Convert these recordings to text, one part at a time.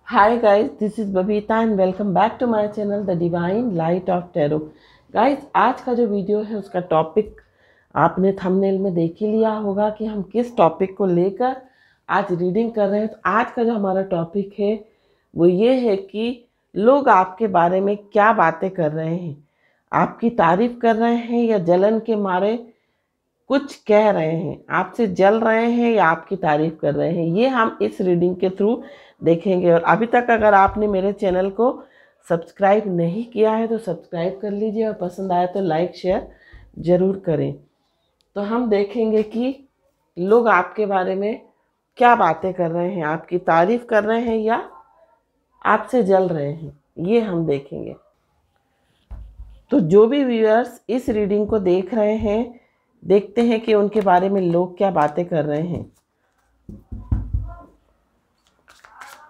Hi guys, this is Babita and welcome back to my channel the divine light of tarot. Guys, आज का जो video है उसका topic आपने थंबनेल में देख ही लिया होगा कि हम किस टॉपिक को लेकर आज रीडिंग कर रहे हैं। तो आज का जो हमारा टॉपिक है वो ये है कि लोग आपके बारे में क्या बातें कर रहे हैं, आपकी तारीफ कर रहे हैं या जलन के मारे कुछ कह रहे हैं, आपसे जल रहे हैं या आपकी तारीफ कर रहे हैं। ये हम इस रीडिंग के थ्रू देखेंगे। और अभी तक अगर आपने मेरे चैनल को सब्सक्राइब नहीं किया है तो सब्सक्राइब कर लीजिए और पसंद आए तो लाइक शेयर ज़रूर करें। तो हम देखेंगे कि लोग आपके बारे में क्या बातें कर रहे हैं, आपकी तारीफ कर रहे हैं या आपसे जल रहे हैं, ये हम देखेंगे। तो जो भी व्यूअर्स इस रीडिंग को देख रहे हैं, देखते हैं कि उनके बारे में लोग क्या बातें कर रहे हैं।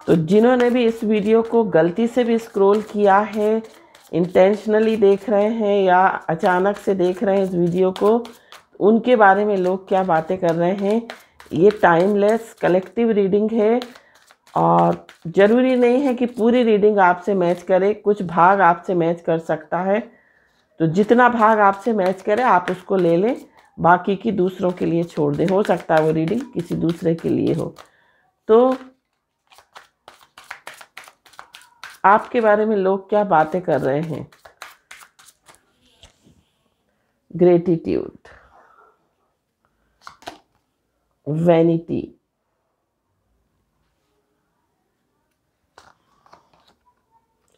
तो जिन्होंने भी इस वीडियो को गलती से भी स्क्रॉल किया है, इंटेंशनली देख रहे हैं या अचानक से देख रहे हैं इस वीडियो को, उनके बारे में लोग क्या बातें कर रहे हैं। ये टाइमलेस कलेक्टिव रीडिंग है और ज़रूरी नहीं है कि पूरी रीडिंग आपसे मैच करे, कुछ भाग आपसे मैच कर सकता है। तो जितना भाग आपसे मैच करे आप उसको ले लें, बाकी की दूसरों के लिए छोड़ दें। हो सकता है वो रीडिंग किसी दूसरे के लिए हो। तो आपके बारे में लोग क्या बातें कर रहे हैं। Gratitude, vanity,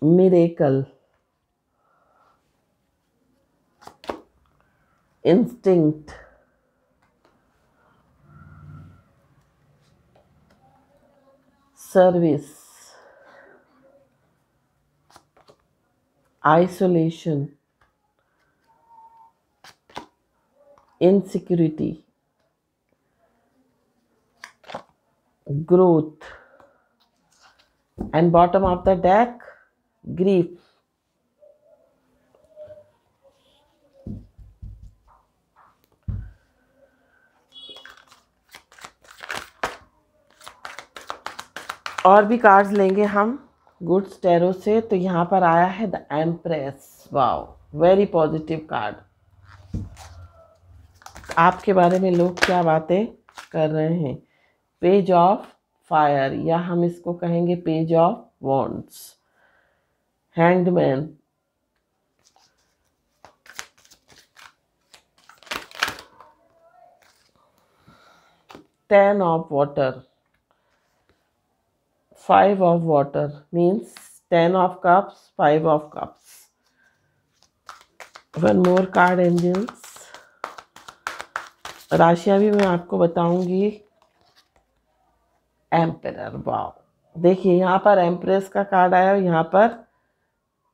miracle, instinct, service, isolation, insecurity, growth, and bottom of the deck, grief. और भी कार्ड्स लेंगे हम गुड्स टैरो से। तो यहाँ पर आया है the empress. Wow, very positive card. आपके बारे में लोग क्या बातें कर रहे हैं। पेज ऑफ फायर, या हम इसको कहेंगे page of wands, hanged man, ten of water, five of water means 10 of cups, 5 of cups. One more card angels. राशियां भी मैं आपको बताऊंगी। एम्परर, वाओ, देखिए यहाँ पर एम्प्रेस का कार्ड आया और यहाँ पर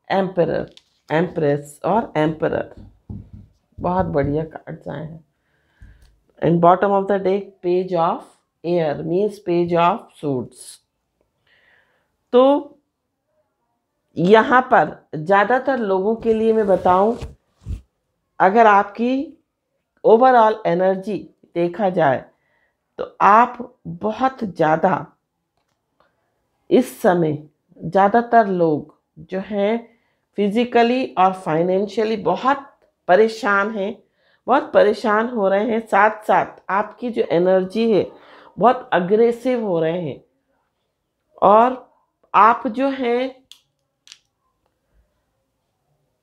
एम्परर, एम्प्रेस और एम्परर, बहुत बढ़िया कार्ड्स आए हैं। And bottom of the deck page of air means page of suits. तो यहाँ पर ज़्यादातर लोगों के लिए मैं बताऊं, अगर आपकी ओवरऑल एनर्जी देखा जाए तो आप बहुत ज़्यादा इस समय, ज़्यादातर लोग जो हैं फिजिकली और फाइनेंशियली बहुत परेशान हैं, बहुत परेशान हो रहे हैं। साथ साथ आपकी जो एनर्जी है बहुत अग्रेसिव हो रहे हैं और आप जो हैं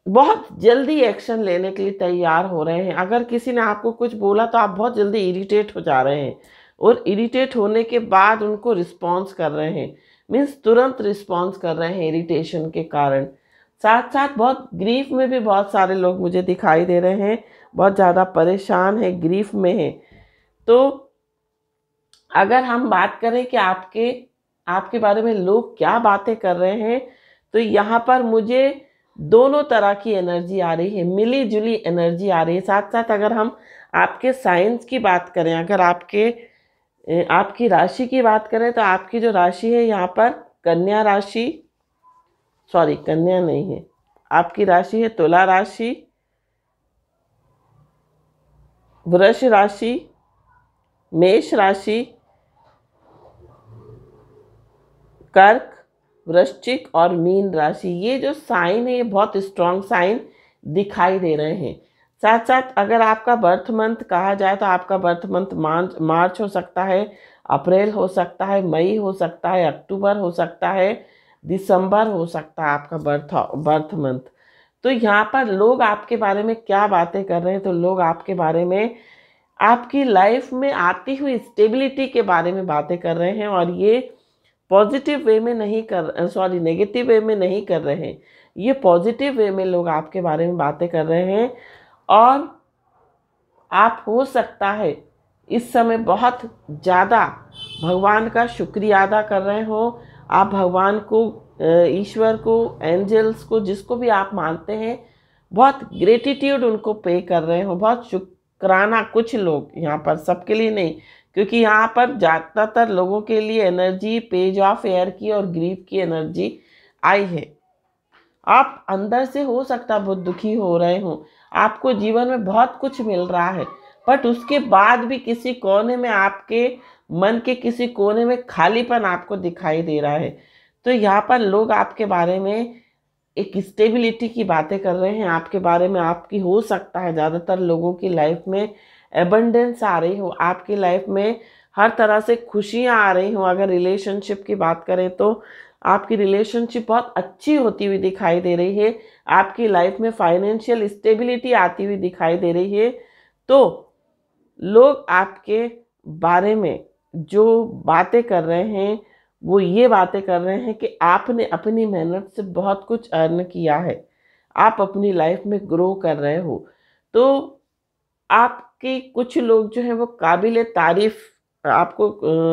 बहुत जल्दी एक्शन लेने के लिए तैयार हो रहे हैं। अगर किसी ने आपको कुछ बोला तो आप बहुत जल्दी इरिटेट हो जा रहे हैं और इरिटेट होने के बाद उनको रिस्पॉन्स कर रहे हैं, मीन्स तुरंत रिस्पॉन्स कर रहे हैं इरिटेशन के कारण। साथ साथ बहुत ग्रीफ में भी बहुत सारे लोग मुझे दिखाई दे रहे हैं, बहुत ज़्यादा परेशान है, ग्रीफ में है। तो अगर हम बात करें कि आपके बारे में लोग क्या बातें कर रहे हैं, तो यहाँ पर मुझे दोनों तरह की एनर्जी आ रही है, मिली जुली एनर्जी आ रही है। साथ साथ अगर हम आपके साइंस की बात करें, अगर आपकी राशि की बात करें, तो आपकी जो राशि है यहाँ पर कन्या राशि, सॉरी कन्या नहीं है, आपकी राशि है तुला राशि, वृष राशि, मेष राशि, कर्क, वृश्चिक और मीन राशि, ये जो साइन है ये बहुत स्ट्रॉन्ग साइन दिखाई दे रहे हैं। साथ साथ अगर आपका बर्थ मंथ कहा जाए तो आपका बर्थ मंथ मार्च हो सकता है, अप्रैल हो सकता है, मई हो सकता है, अक्टूबर हो सकता है, दिसंबर हो सकता है आपका बर्थ मंथ। तो यहाँ पर लोग आपके बारे में क्या बातें कर रहे हैं, तो लोग आपके बारे में आपकी लाइफ में आती हुई स्टेबिलिटी के बारे में बातें कर रहे हैं, और ये पॉजिटिव वे में नहीं नेगेटिव वे में नहीं कर रहे हैं, ये पॉजिटिव वे में लोग आपके बारे में बातें कर रहे हैं। और आप हो सकता है इस समय बहुत ज़्यादा भगवान का शुक्रिया अदा कर रहे हो। आप भगवान को, ईश्वर को, एंजल्स को, जिसको भी आप मानते हैं, बहुत ग्रेटिट्यूड उनको पे कर रहे हो, बहुत शुक्राना। कुछ लोग यहाँ पर, सबके लिए नहीं, क्योंकि यहाँ पर ज़्यादातर लोगों के लिए एनर्जी पेज ऑफ एयर की और ग्रीफ की एनर्जी आई है। आप अंदर से हो सकता है बहुत दुखी हो रहे हो, आपको जीवन में बहुत कुछ मिल रहा है, बट उसके बाद भी किसी कोने में, आपके मन के किसी कोने में खालीपन आपको दिखाई दे रहा है। तो यहाँ पर लोग आपके बारे में एक स्टेबिलिटी की बातें कर रहे हैं, आपके बारे में। आपकी हो सकता है ज़्यादातर लोगों की लाइफ में एबंडेंस आ रही हो, आपकी लाइफ में हर तरह से खुशियाँ आ रही हो। अगर रिलेशनशिप की बात करें तो आपकी रिलेशनशिप बहुत अच्छी होती हुई दिखाई दे रही है, आपकी लाइफ में फाइनेंशियल स्टेबिलिटी आती हुई दिखाई दे रही है। तो लोग आपके बारे में जो बातें कर रहे हैं वो ये बातें कर रहे हैं कि आपने अपनी मेहनत से बहुत अर्न किया है, आप अपनी लाइफ में ग्रो कर रहे हो। तो आपके कुछ लोग जो हैं वो काबिल तारीफ आपको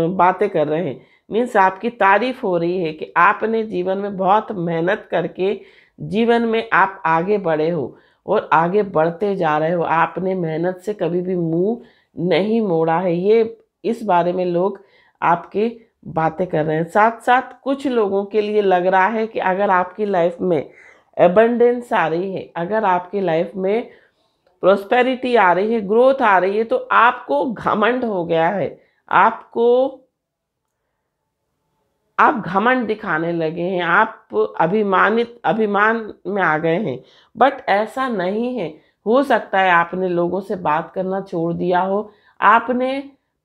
बातें कर रहे हैं, मीन्स आपकी तारीफ हो रही है कि आपने जीवन में बहुत मेहनत करके जीवन में आप आगे बढ़े हो और आगे बढ़ते जा रहे हो, आपने मेहनत से कभी भी मुंह नहीं मोड़ा है। ये इस बारे में लोग आपकी बातें कर रहे हैं। साथ साथ कुछ लोगों के लिए लग रहा है कि अगर आपकी लाइफ में एबंडेंस आ रही है, अगर आपकी लाइफ में प्रोस्पेरिटी आ रही है, ग्रोथ आ रही है, तो आपको घमंड हो गया है, आप घमंड दिखाने लगे हैं, आप अभिमान में आ गए हैं। बट ऐसा नहीं है, हो सकता है आपने लोगों से बात करना छोड़ दिया हो, आपने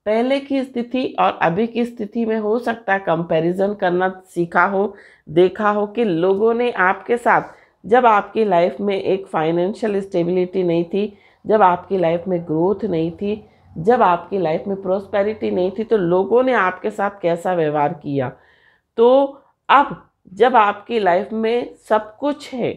पहले की स्थिति और अभी की स्थिति में हो सकता है कंपैरिजन करना सीखा हो, देखा हो कि लोगों ने आपके साथ, जब आपकी लाइफ में एक फाइनेंशियल स्टेबिलिटी नहीं थी, जब आपकी लाइफ में ग्रोथ नहीं थी, जब आपकी लाइफ में प्रोस्पेरिटी नहीं थी, तो लोगों ने आपके साथ कैसा व्यवहार किया। तो अब जब आपकी लाइफ में सब कुछ है,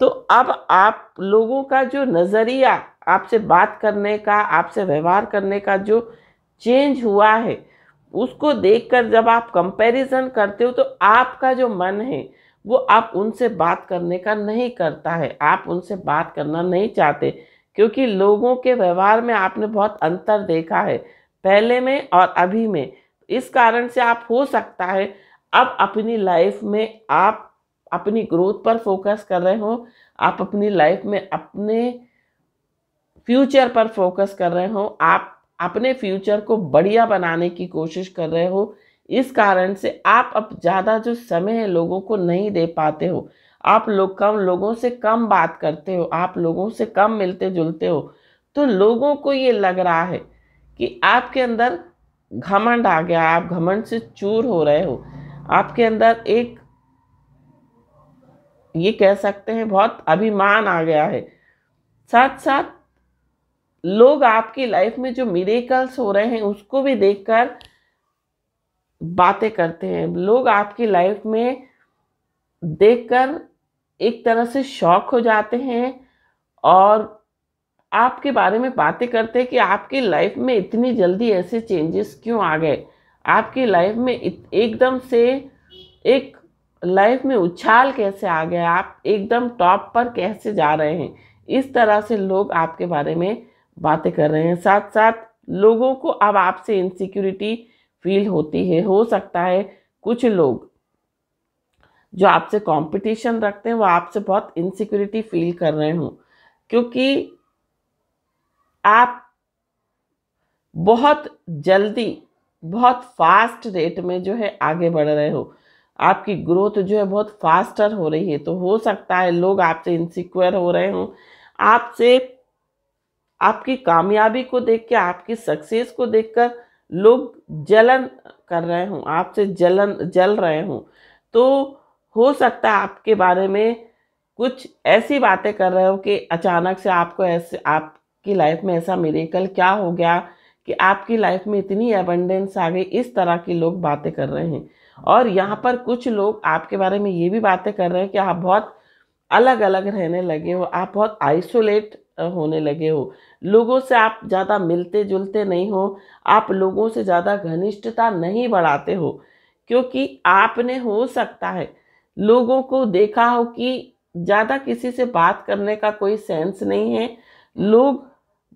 तो अब आप लोगों का जो नज़रिया आपसे बात करने का, आपसे व्यवहार करने का जो चेंज हुआ है, उसको देखकर जब आप कंपैरिजन करते हो तो आपका जो मन है वो आप उनसे बात करने का नहीं करता है, आप उनसे बात करना नहीं चाहते, क्योंकि लोगों के व्यवहार में आपने बहुत अंतर देखा है, पहले में और अभी में। इस कारण से आप, हो सकता है अब अपनी लाइफ में आप अपनी ग्रोथ पर फोकस कर रहे हो, आप अपनी लाइफ में अपने फ्यूचर पर फोकस कर रहे हो, आप अपने फ्यूचर को बढ़िया बनाने की कोशिश कर रहे हो। इस कारण से आप अब ज़्यादा जो समय है लोगों को नहीं दे पाते हो, आप लोगों से कम बात करते हो, आप लोगों से कम मिलते जुलते हो। तो लोगों को ये लग रहा है कि आपके अंदर घमंड आ गया, आप घमंड से चूर हो रहे हो, आपके अंदर एक, ये कह सकते हैं बहुत अभिमान आ गया है। साथ साथ लोग आपकी लाइफ में जो मिरेकल्स हो रहे हैं उसको भी देखकर बातें करते हैं, लोग आपकी लाइफ में देखकर एक तरह से शॉक हो जाते हैं और आपके बारे में बातें करते हैं कि आपकी लाइफ में इतनी जल्दी ऐसे चेंजेस क्यों आ गए, आपकी लाइफ में एकदम से एक लाइफ में उछाल कैसे आ गया, आप एकदम टॉप पर कैसे जा रहे हैं। इस तरह से लोग आपके बारे में बातें कर रहे हैं। साथ साथ लोगों को अब आपसे इनसिक्योरिटी फील होती है, हो सकता है कुछ लोग जो आपसे कंपटीशन रखते हैं वो आपसे बहुत इनसिक्योरिटी फील कर रहे हों, क्योंकि आप बहुत जल्दी, बहुत फास्ट रेट में जो है आगे बढ़ रहे हो। आपकी ग्रोथ जो है बहुत फास्टर हो रही है। तो हो सकता है लोग आपसे इनसिक्योर हो रहे हों, आपसे आपकी कामयाबी को देख के, आपकी सक्सेस को देखकर लोग जलन कर रहे हों, आपसे जल रहे हों। तो हो सकता है आपके बारे में कुछ ऐसी बातें कर रहे हो कि अचानक से आपको ऐसे, आपकी लाइफ में ऐसा मिरेकल क्या हो गया कि आपकी लाइफ में इतनी एबंडेंस आ गई, इस तरह की लोग बातें कर रहे हैं। और यहाँ पर कुछ लोग आपके बारे में ये भी बातें कर रहे हैं कि आप बहुत अलग अलग रहने लगे हो, आप बहुत आइसोलेट होने लगे हो, लोगों से आप ज़्यादा मिलते जुलते नहीं हो, आप लोगों से ज़्यादा घनिष्ठता नहीं बढ़ाते हो, क्योंकि आपने हो सकता है लोगों को देखा हो कि ज़्यादा किसी से बात करने का कोई सेंस नहीं है। लोग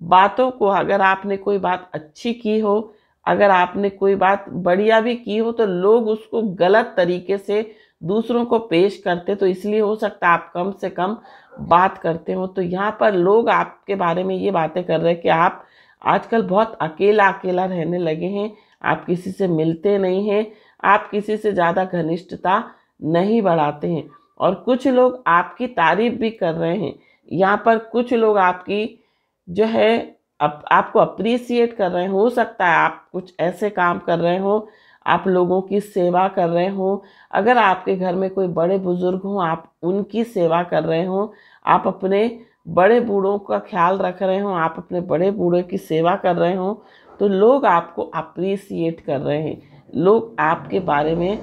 बातों को, अगर आपने कोई बात अच्छी की हो, अगर आपने कोई बात बढ़िया भी की हो, तो लोग उसको गलत तरीके से दूसरों को पेश करते, तो इसलिए हो सकता है आप कम से कम बात करते हो। तो यहाँ पर लोग आपके बारे में ये बातें कर रहे हैं कि आप आजकल बहुत अकेला अकेला रहने लगे हैं, आप किसी से मिलते नहीं हैं, आप किसी से ज़्यादा घनिष्ठता नहीं बढ़ाते हैं। और कुछ लोग आपकी तारीफ भी कर रहे हैं। यहाँ पर कुछ लोग आपकी जो है आपको अप्रिसिएट कर रहे हैं। हो सकता है आप कुछ ऐसे काम कर रहे हो, आप लोगों की सेवा कर रहे हो, अगर आपके घर में कोई बड़े बुजुर्ग हों, आप उनकी सेवा कर रहे हो, आप अपने बड़े बूढ़ों का ख्याल रख रहे हो, आप अपने बड़े बूढ़े की सेवा कर रहे हो, तो लोग आपको अप्रिसिएट कर रहे हैं। लोग आपके बारे में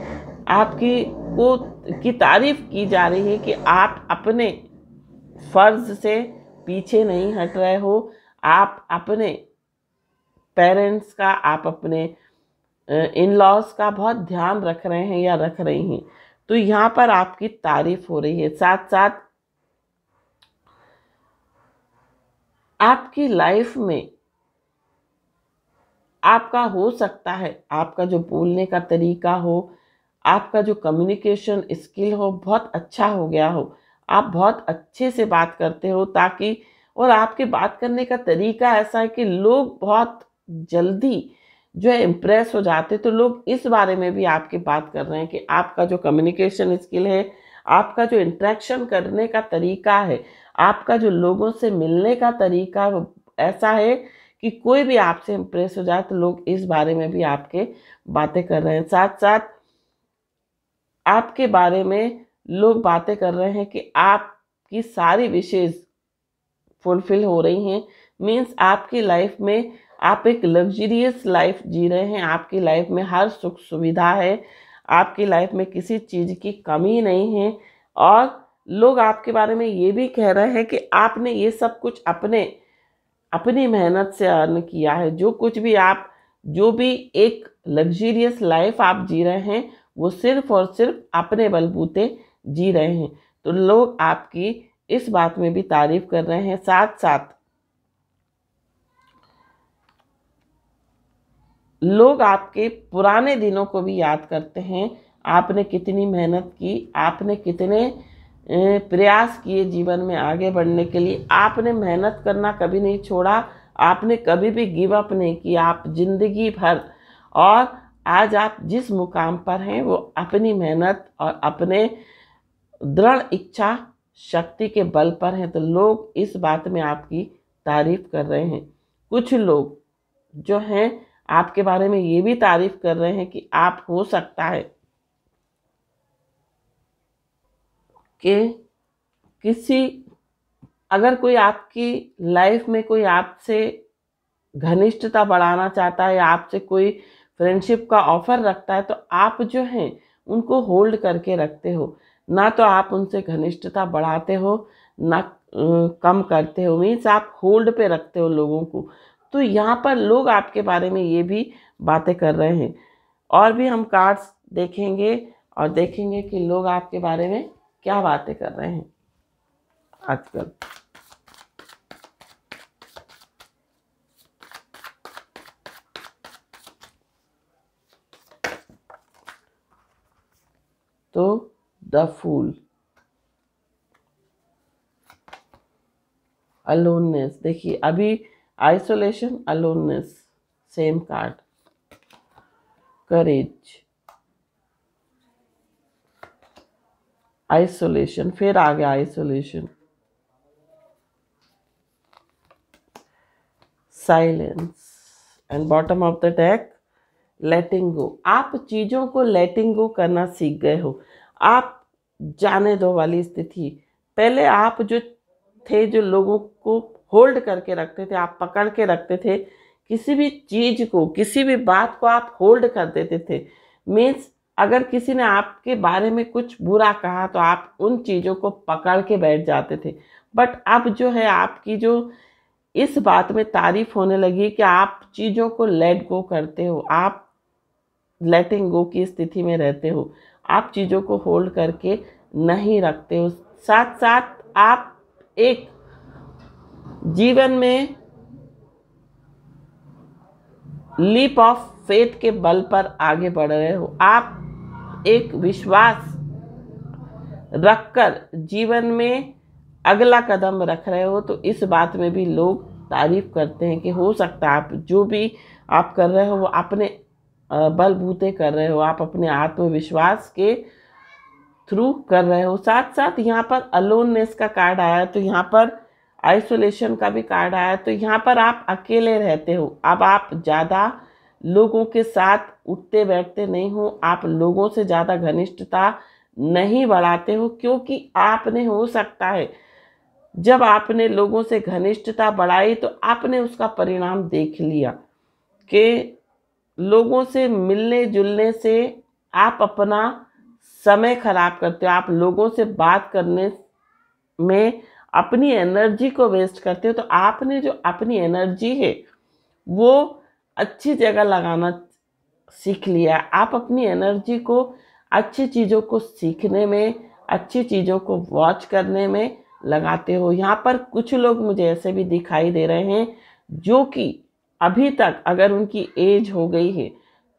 आपकी की तारीफ की जा रही है कि आप अपने फर्ज से पीछे नहीं हट रहे हो, आप अपने पेरेंट्स का, आप अपने इन लॉज का बहुत ध्यान रख रहे हैं या रख रही हैं। तो यहाँ पर आपकी तारीफ हो रही है। साथ साथ आपकी लाइफ में आपका हो सकता है, आपका जो बोलने का तरीका हो, आपका जो कम्युनिकेशन स्किल हो, बहुत अच्छा हो गया हो, आप बहुत अच्छे से बात करते हो, ताकि और आपके बात करने का तरीका ऐसा है कि लोग बहुत जल्दी जो है इम्प्रेस हो जाते। तो लोग इस बारे में भी आपकी बात कर रहे हैं कि आपका जो कम्युनिकेशन स्किल है, आपका जो इंटरेक्शन करने का तरीका है, आपका जो लोगों से मिलने का तरीका वो ऐसा है कि कोई भी आपसे इम्प्रेस हो जाए। तो लोग इस बारे में भी आपके बातें कर रहे हैं। साथ साथ आपके बारे में लोग बातें कर रहे हैं कि आपकी सारी विशेष फुलफिल हो रही हैं। मीन्स आपकी लाइफ में आप एक लग्जरियस लाइफ जी रहे हैं, आपकी लाइफ में हर सुख सुविधा है, आपकी लाइफ में किसी चीज़ की कमी नहीं है। और लोग आपके बारे में ये भी कह रहे हैं कि आपने ये सब कुछ अपनी मेहनत से अर्न किया है। जो कुछ भी आप, जो भी एक लग्जरियस लाइफ आप जी रहे हैं, वो सिर्फ और सिर्फ अपने बलबूते जी रहे हैं। तो लोग आपकी इस बात में भी तारीफ कर रहे हैं। साथ साथ लोग आपके पुराने दिनों को भी याद करते हैं। आपने कितनी मेहनत की, आपने कितने प्रयास किए जीवन में आगे बढ़ने के लिए, आपने मेहनत करना कभी नहीं छोड़ा, आपने कभी भी गिव अप नहीं किया, आप जिंदगी भर। और आज आप जिस मुकाम पर हैं वो अपनी मेहनत और अपने दृढ़ इच्छा शक्ति के बल पर हैं। तो लोग इस बात में आपकी तारीफ कर रहे हैं। कुछ लोग जो हैं आपके बारे में ये भी तारीफ कर रहे हैं कि आप हो सकता है कि किसी, अगर कोई आपकी लाइफ में कोई आपसे घनिष्ठता बढ़ाना चाहता है या आपसे कोई फ्रेंडशिप का ऑफर रखता है, तो आप जो हैं उनको होल्ड करके रखते हो, ना तो आप उनसे घनिष्ठता बढ़ाते हो ना कम करते हो। मीन्स आप होल्ड पे रखते हो लोगों को। तो यहाँ पर लोग आपके बारे में ये भी बातें कर रहे हैं। और भी हम कार्ड्स देखेंगे और देखेंगे कि लोग आपके बारे में क्या बातें कर रहे हैं आजकल। तो द फूल, अलोननेस, देखिए अभी isolation, aloneness, same card, courage, isolation, फिर आ गया isolation, silence, and bottom of the deck letting go. आप चीज़ों को लेटिंग गो करना सीख गए हो। आप जाने दो वाली स्थिति। पहले आप जो थे, जो लोगों को होल्ड करके रखते थे, आप पकड़ के रखते थे, किसी भी चीज़ को, किसी भी बात को आप होल्ड कर देते थे। मीन्स अगर किसी ने आपके बारे में कुछ बुरा कहा तो आप उन चीज़ों को पकड़ के बैठ जाते थे। बट अब जो है, आपकी जो इस बात में तारीफ होने लगी कि आप चीज़ों को लेट गो करते हो, आप लेटिंग गो की स्थिति में रहते हो, आप चीज़ों को होल्ड करके नहीं रखते हो। साथ साथ आप एक जीवन में लीप ऑफ फेथ के बल पर आगे बढ़ रहे हो। आप एक विश्वास रखकर जीवन में अगला कदम रख रहे हो, तो इस बात में भी लोग तारीफ करते हैं कि हो सकता है आप जो भी आप कर रहे हो वो अपने बलबूते कर रहे हो, आप अपने आत्मविश्वास के थ्रू कर रहे हो। साथ साथ यहाँ पर अलोननेस का कार्ड आया, तो यहाँ पर आइसोलेशन का भी कार्ड आया, तो यहाँ पर आप अकेले रहते हो। अब आप ज़्यादा लोगों के साथ उठते बैठते नहीं हो, आप लोगों से ज़्यादा घनिष्ठता नहीं बढ़ाते हो, क्योंकि आपने, हो सकता है जब आपने लोगों से घनिष्ठता बढ़ाई तो आपने उसका परिणाम देख लिया कि लोगों से मिलने जुलने से आप अपना समय खराब करते हो, आप लोगों से बात करने में अपनी एनर्जी को वेस्ट करते हो। तो आपने जो अपनी एनर्जी है वो अच्छी जगह लगाना सीख लिया। आप अपनी एनर्जी को अच्छी चीज़ों को सीखने में, अच्छी चीज़ों को वॉच करने में लगाते हो। यहाँ पर कुछ लोग मुझे ऐसे भी दिखाई दे रहे हैं जो कि अभी तक, अगर उनकी एज हो गई है,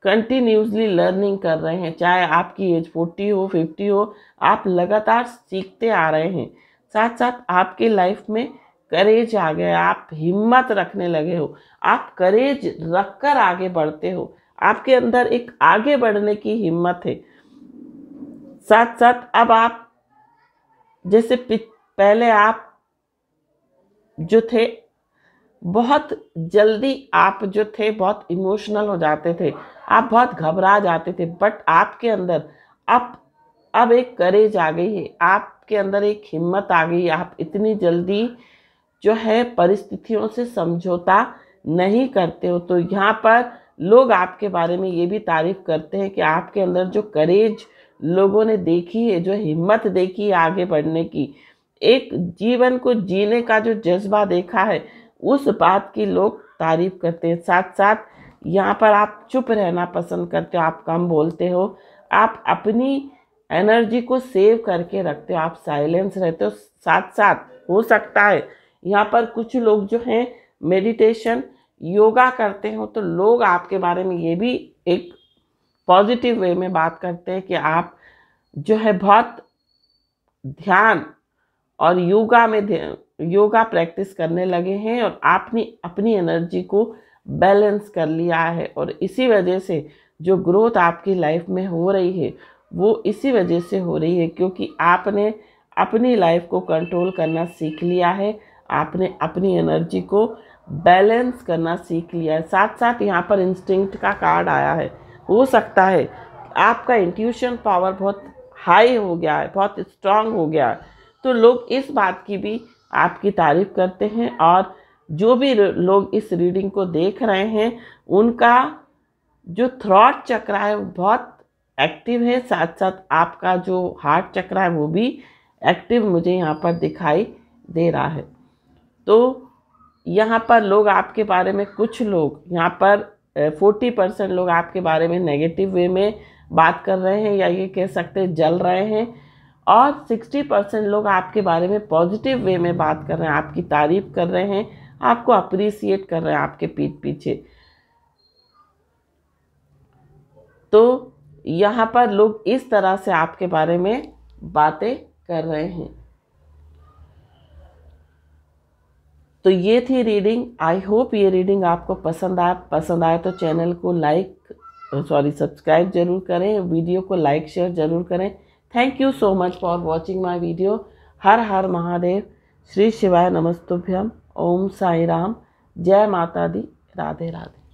कंटिन्यूसली लर्निंग कर रहे हैं। चाहे आपकी एज 40 हो, 50 हो, आप लगातार सीखते आ रहे हैं। साथ साथ आपकी लाइफ में करेज आ गया, आप हिम्मत रखने लगे हो, आप करेज रखकर आगे बढ़ते हो, आपके अंदर एक आगे बढ़ने की हिम्मत है। साथ साथ अब आप, जैसे पहले आप जो थे, बहुत जल्दी आप जो थे बहुत इमोशनल हो जाते थे, आप बहुत घबरा जाते थे, बट आपके अंदर अब एक करेज आ गई है, आपके अंदर एक हिम्मत आ गई। आप इतनी जल्दी जो है परिस्थितियों से समझौता नहीं करते हो। तो यहाँ पर लोग आपके बारे में ये भी तारीफ करते हैं कि आपके अंदर जो करेज लोगों ने देखी है, जो हिम्मत देखी है आगे बढ़ने की, एक जीवन को जीने का जो जज्बा देखा है, उस बात की लोग तारीफ करते हैं। साथ साथ यहाँ पर आप चुप रहना पसंद करते हो, आप कम बोलते हो, आप अपनी एनर्जी को सेव करके रखते हो, आप साइलेंस रहते हो। साथ साथ हो सकता है यहाँ पर कुछ लोग जो हैं मेडिटेशन, योगा करते हो, तो लोग आपके बारे में ये भी एक पॉजिटिव वे में बात करते हैं कि आप जो है बहुत ध्यान और योगा प्रैक्टिस करने लगे हैं, और आपने अपनी एनर्जी को बैलेंस कर लिया है। और इसी वजह से जो ग्रोथ आपकी लाइफ में हो रही है वो इसी वजह से हो रही है, क्योंकि आपने अपनी लाइफ को कंट्रोल करना सीख लिया है, आपने अपनी एनर्जी को बैलेंस करना सीख लिया है। साथ साथ यहाँ पर इंस्टिंक्ट का कार्ड आया है। हो सकता है आपका इंट्यूशन पावर बहुत हाई हो गया है, बहुत स्ट्रांग हो गया है, तो लोग इस बात की भी आपकी तारीफ करते हैं। और जो भी लोग इस रीडिंग को देख रहे हैं, उनका जो थ्रॉट चक्र है वो बहुत एक्टिव है। साथ साथ आपका जो हार्ट चक्र है वो भी एक्टिव मुझे यहाँ पर दिखाई दे रहा है। तो यहाँ पर लोग आपके बारे में, कुछ लोग यहाँ पर 40% लोग आपके बारे में नेगेटिव वे में बात कर रहे हैं, या ये कह सकते हैं जल रहे हैं, और 60% लोग आपके बारे में पॉजिटिव वे में बात कर रहे हैं, आपकी तारीफ कर रहे हैं, आपको अप्रिसिएट कर रहे हैं आपके पीठ पीछे। तो यहाँ पर लोग इस तरह से आपके बारे में बातें कर रहे हैं। तो ये थी रीडिंग। आई होप ये रीडिंग आपको पसंद आए तो चैनल को सब्सक्राइब जरूर करें, वीडियो को लाइक शेयर जरूर करें। Thank you so much for watching my video. हर हर महादेव, श्री शिवाय नमस्तुभ्यम, ओम साई राम, जय माता दी, राधे राधे।